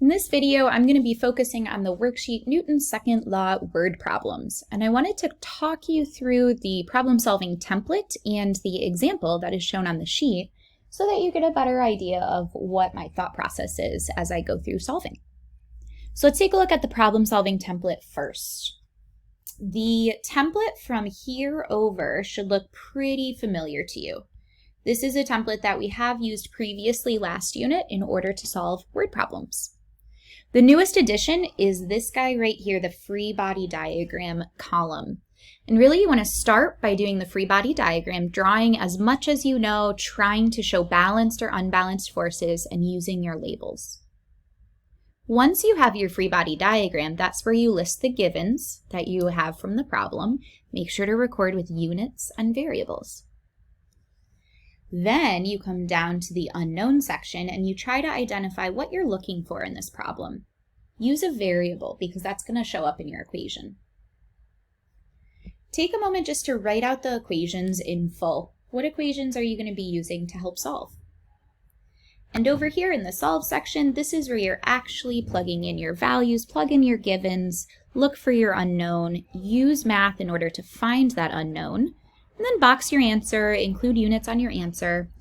In this video, I'm going to be focusing on the worksheet Newton's second law word problems, and I wanted to talk you through the problem-solving template and the example that is shown on the sheet so that you get a better idea of what my thought process is as I go through solving. So let's take a look at the problem-solving template first. The template from here over should look pretty familiar to you. This is a template that we have used previously last unit in order to solve word problems. The newest addition is this guy right here, the free body diagram column. And really you want to start by doing the free body diagram, drawing as much as you know, trying to show balanced or unbalanced forces, and using your labels. Once you have your free body diagram, that's where you list the givens that you have from the problem. Make sure to record with units and variables. Then you come down to the unknown section and you try to identify what you're looking for in this problem. Use a variable because that's going to show up in your equation. Take a moment just to write out the equations in full. What equations are you going to be using to help solve? And over here in the solve section, this is where you're actually plugging in your values, plug in your givens, look for your unknown, use math in order to find that unknown, and then box your answer, include units on your answer,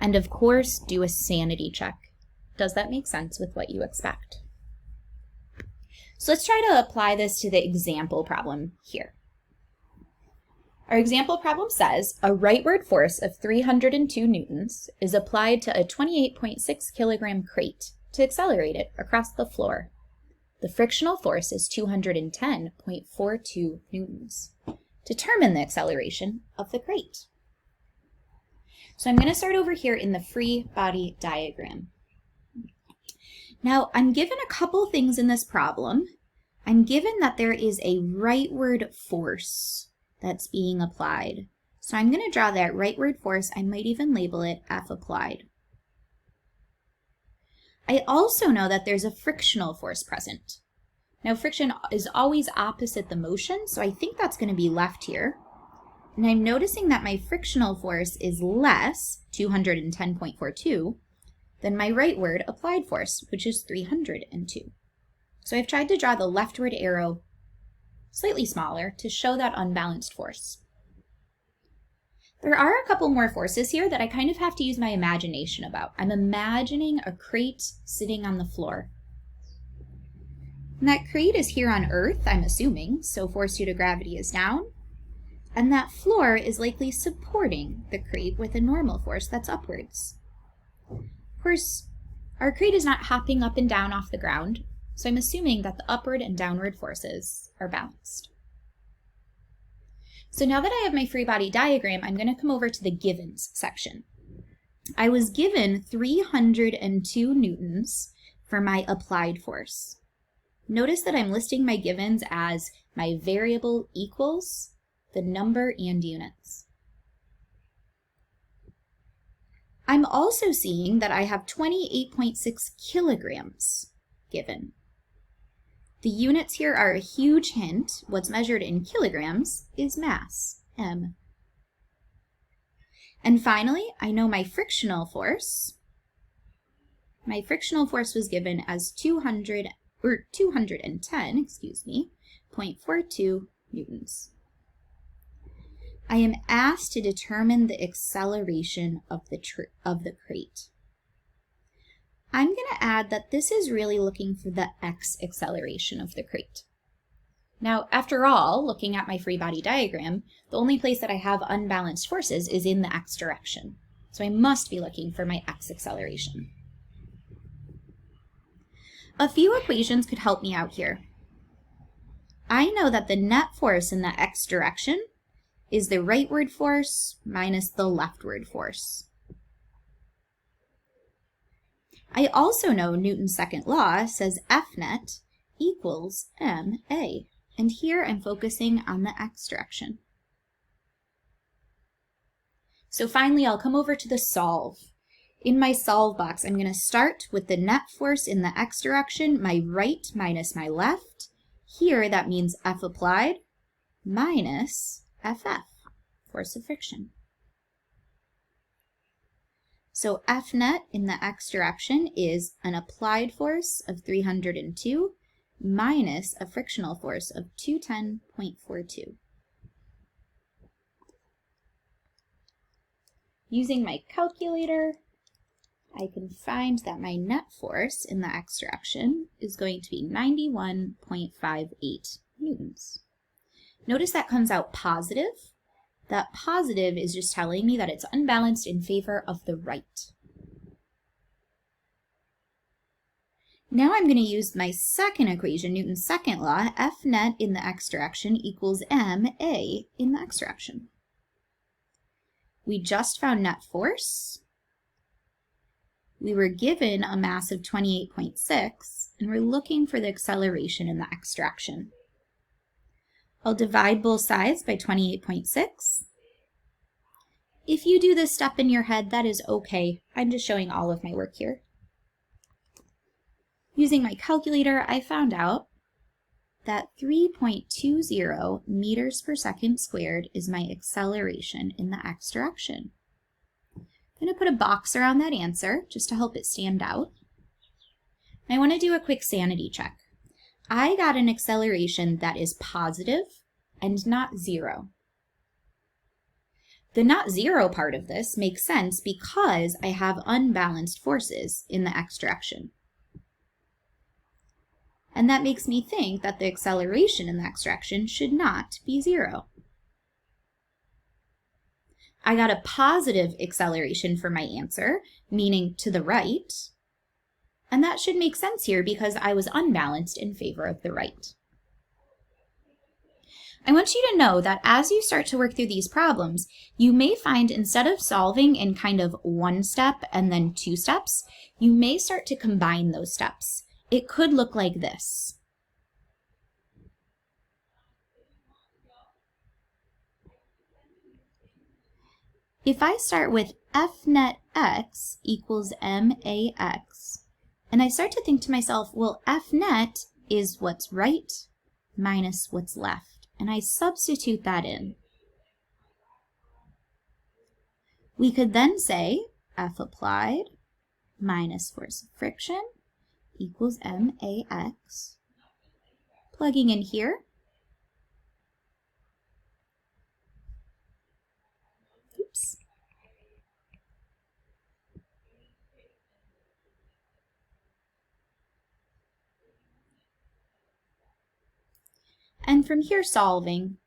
and of course, do a sanity check. Does that make sense with what you expect? So let's try to apply this to the example problem here. Our example problem says, a rightward force of 302 newtons is applied to a 28.6 kilogram crate to accelerate it across the floor. The frictional force is 210.42 newtons. Determine the acceleration of the crate. So I'm going to start over here in the free body diagram. Now I'm given a couple things in this problem. I'm given that there is a rightward force that's being applied. So I'm going to draw that rightward force. I might even label it F applied. I also know that there's a frictional force present. Now friction is always opposite the motion, so I think that's going to be left here. And I'm noticing that my frictional force is less, 210.42, than my rightward applied force, which is 302. So I've tried to draw the leftward arrow slightly smaller to show that unbalanced force. There are a couple more forces here that I kind of have to use my imagination about. I'm imagining a crate sitting on the floor. And that crate is here on Earth, I'm assuming, so force due to gravity is down. And that floor is likely supporting the crate with a normal force that's upwards. Of course, our crate is not hopping up and down off the ground, so I'm assuming that the upward and downward forces are balanced. So now that I have my free body diagram, I'm going to come over to the givens section. I was given 302 newtons for my applied force. Notice that I'm listing my givens as my variable equals the number and units. I'm also seeing that I have 28.6 kilograms given. The units here are a huge hint. What's measured in kilograms is mass, M. And finally, I know my frictional force. My frictional force was given as 210.42 newtons. I am asked to determine the acceleration of the crate. I'm going to add that this is really looking for the x acceleration of the crate. Now, after all, looking at my free body diagram, the only place that I have unbalanced forces is in the x direction. So I must be looking for my x acceleration. A few equations could help me out here. I know that the net force in the x direction is the rightward force minus the leftward force. I also know Newton's second law says F net equals ma, and here I'm focusing on the x direction. So finally, I'll come over to the solve. In my solve box, I'm going to start with the net force in the x direction, my right minus my left. Here, that means F applied minus FF, force of friction. So F net in the x direction is an applied force of 302 minus a frictional force of 210.42. Using my calculator, I can find that my net force in the x direction is going to be 91.58 newtons. Notice that comes out positive. That positive is just telling me that it's unbalanced in favor of the right. Now I'm going to use my second equation, Newton's second law, F net in the x direction equals ma in the x direction. We just found net force. We were given a mass of 28.6, and we're looking for the acceleration in the x direction. I'll divide both sides by 28.6. If you do this step in your head, that is okay. I'm just showing all of my work here. Using my calculator, I found out that 3.20 meters per second squared is my acceleration in the x direction. I'm going to put a box around that answer just to help it stand out. I want to do a quick sanity check. I got an acceleration that is positive and not zero. The not zero part of this makes sense because I have unbalanced forces in the x direction. And that makes me think that the acceleration in the x direction should not be zero. I got a positive acceleration for my answer, meaning to the right. And that should make sense here because I was unbalanced in favor of the right. I want you to know that as you start to work through these problems, you may find instead of solving in kind of one step and then two steps, you may start to combine those steps. It could look like this. If I start with F net x equals max, and I start to think to myself, well, F net is what's right minus what's left, and I substitute that in. We could then say F applied minus force of friction equals max. Plugging in here. Oops. And from here solving.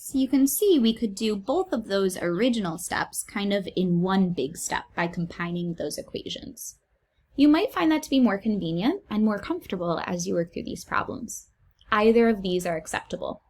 So you can see we could do both of those original steps kind of in one big step by combining those equations. You might find that to be more convenient and more comfortable as you work through these problems. Either of these are acceptable.